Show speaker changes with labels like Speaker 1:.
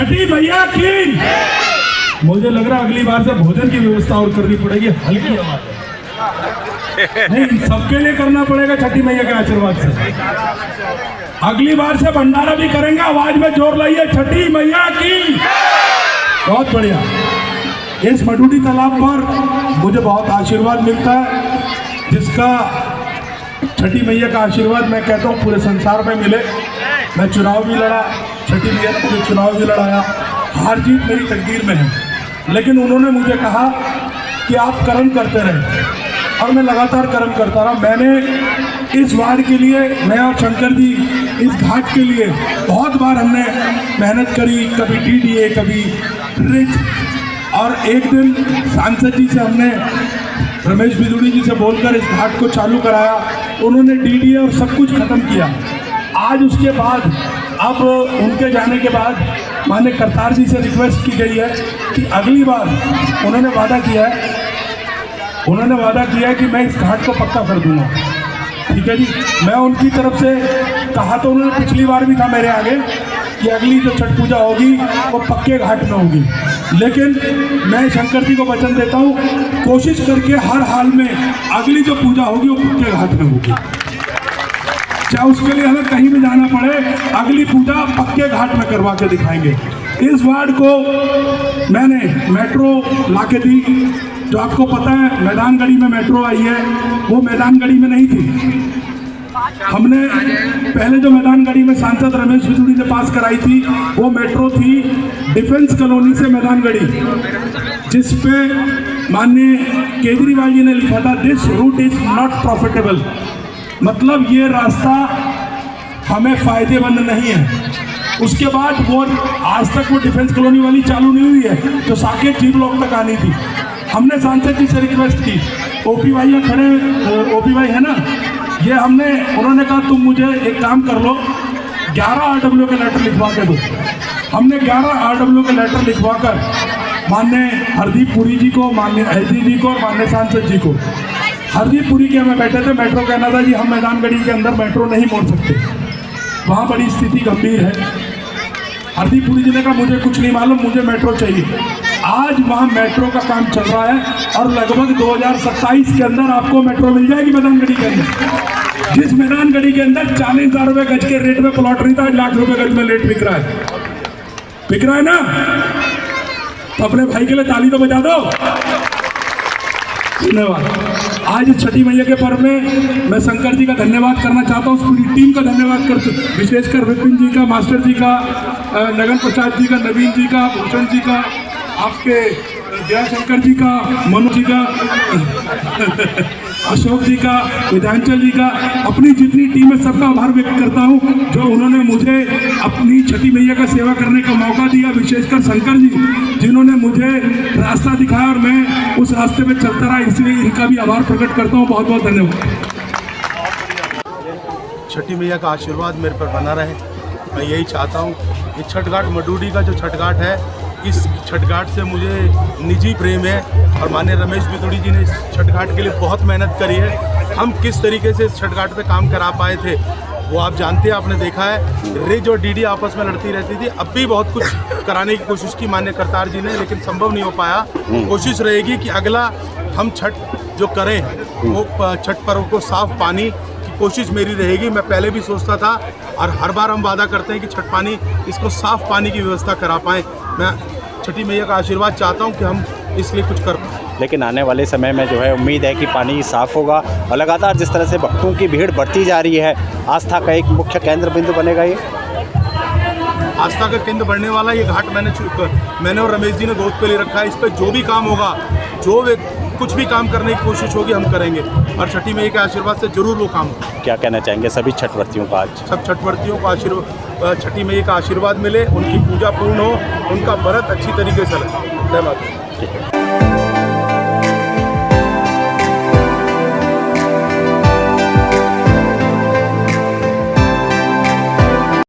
Speaker 1: छठी मैया की। मुझे लग रहा है अगली बार से भोजन की व्यवस्था और करनी पड़ेगी, हल्की आवाज नहीं, सबके लिए करना पड़ेगा छठी मैया के आशीर्वाद से। अगली बार से भंडारा भी करेंगे, आवाज में जोर लाइए, छठी मैया की। बहुत बढ़िया। इस मडूडी तालाब पर मुझे बहुत आशीर्वाद मिलता है, जिसका छठी मैया का आशीर्वाद मैं कहता हूँ पूरे संसार में मिले। मैं चुनाव भी लड़ा, छठी मैया ने मुझे चुनाव भी लड़ाया, हार जीत मेरी तकदीर में है, लेकिन उन्होंने मुझे कहा कि आप कर्म करते रहे, और मैं लगातार कर्म करता रहा। मैंने इस वार्ड के लिए, मैं और शंकर जी इस घाट के लिए बहुत बार हमने मेहनत करी, कभी डीडीए, कभी रिच, और एक दिन सांसद जी से हमने, रमेश बिदुड़ी जी से बोलकर इस घाट को चालू कराया। उन्होंने डीडीए और सब कुछ ख़त्म किया। आज उसके बाद, अब उनके जाने के बाद माननीय करतार जी से रिक्वेस्ट की गई है कि अगली बार उन्होंने वादा किया है कि मैं इस घाट को पक्का कर दूंगा। ठीक है जी। मैं उनकी तरफ से कहा तो उन्होंने पिछली बार भी था मेरे आगे कि अगली जो छठ पूजा होगी वो पक्के घाट में होगी, लेकिन मैं शंकर जी को वचन देता हूँ, कोशिश करके हर हाल में अगली जो पूजा होगी वो पक्के घाट में होगी, चाहे उसके लिए हमें कहीं भी जाना पड़े, अगली पूजा पक्के घाट में करवा के दिखाएंगे। इस वार्ड को मैंने मेट्रो ला के दी, जो आपको पता है मैदानगढ़ी में मेट्रो आई है, वो मैदानगढ़ी में नहीं थी। हमने पहले जो मैदानगढ़ी में सांसद रमेश बिदुड़ी ने पास कराई थी, वो मेट्रो थी डिफेंस कॉलोनी से मैदानगढ़ी, जिस पे माननीय केजरीवाल जी ने लिखा था, this route is not profitable, मतलब ये रास्ता हमें फायदेमंद नहीं है। उसके बाद वो आज तक वो डिफेंस कॉलोनी वाली चालू नहीं हुई है, जो साकेत जी ब्लॉक तक आनी थी। हमने सांसद जी से रिक्वेस्ट की, ओपी भाई यहाँ खड़े, ओपी भाई है ना, ये हमने, उन्होंने कहा तुम मुझे एक काम कर लो, 11 आरडब्ल्यू के लेटर लिखवा के दो। हमने 11 आरडब्ल्यू के लेटर लिखवा कर माननीय हरदीप पुरी जी को, माननीय एसडी जी को और माननीय सांसद जी को, हरदीप पुरी के हमें बैठे थे, मेट्रो कहना था जी हम मैदानगढ़ी के अंदर मेट्रो नहीं मोड़ सकते, वहाँ बड़ी स्थिति गंभीर है। हरदीप पुरी जी ने कहा मुझे कुछ नहीं मालूम, मुझे मेट्रो चाहिए। आज वहाँ मेट्रो का काम चल रहा है और लगभग 2027 के अंदर आपको मेट्रो मिल जाएगी मैदानगढ़ी के अंदर। जिस मैदानगढ़ी के अंदर 40,000 रुपये गज के रेट में प्लॉट नहीं था, 1 लाख रुपये गज में रेट बिक रहा है ना। तो अपने भाई के लिए ताली तो बजा दो। धन्यवाद। आज इस छठी मैया के पर्व में मैं शंकर जी का धन्यवाद करना चाहता हूँ, पूरी टीम का धन्यवाद कर, विशेषकर विपिन जी का, मास्टर जी का, नगन प्रसाद जी का, नवीन जी का, भूषण जी का, आपके जयशंकर जी का, मनु जी का, अशोक जी का, विधांचल जी का, अपनी जितनी टीम है सबका आभार व्यक्त करता हूँ, जो उन्होंने मुझे अपनी छठी मैया का सेवा करने का मौका दिया। विशेषकर शंकर जी, जिन्होंने मुझे रास्ता दिखाया और मैं उस रास्ते पे चलता रहा, इसलिए इनका भी आभार प्रकट करता हूँ। बहुत बहुत धन्यवाद।
Speaker 2: छठी मैया का आशीर्वाद मेरे पर बना रहे, मैं यही चाहता हूँ। ये छठ घाट मडूडी का जो छठ घाट है, इस छठ घाट से मुझे निजी प्रेम है, और माननीय रमेश बिदुड़ी जी ने इस छठ घाट के लिए बहुत मेहनत करी है। हम किस तरीके से इस छठ घाट पे काम करा पाए थे वो आप जानते हैं, आपने देखा है। रिज और डीडी आपस में लड़ती रहती थी, अब भी बहुत कुछ कराने की कोशिश की माननीय करतार जी ने, लेकिन संभव नहीं हो पाया। कोशिश रहेगी कि अगला हम छठ जो करें वो छठ पर्व को साफ पानी की कोशिश मेरी रहेगी। मैं पहले भी सोचता था और हर बार हम वादा करते हैं कि छठ पानी, इसको साफ पानी की व्यवस्था करा पाएँ। मैं छठी मैया का आशीर्वाद चाहता हूँ कि हम इसलिए कुछ कर पाएँ।
Speaker 3: लेकिन आने वाले समय में जो है उम्मीद है कि पानी साफ़ होगा, और लगातार जिस तरह से भक्तों की भीड़ बढ़ती जा रही है, आस्था का एक मुख्य केंद्र बिंदु बनेगा ये।
Speaker 2: आस्था का केंद्र बढ़ने वाला ये घाट मैंने और रमेश जी ने गोद पे ले रखा है। इस पर जो भी काम होगा, जो कुछ भी काम करने की कोशिश होगी हम करेंगे, और छठी मैया के आशीर्वाद से जरूर वो काम होगा।
Speaker 3: क्या कहना चाहेंगे सभी छठव्रतियों का? आज
Speaker 2: सब छठव्रतियों को छठी मैया का आशीर्वाद मिले, उनकी पूजा पूर्ण हो, उनका व्रत अच्छी तरीके से लगे। धन्यवाद।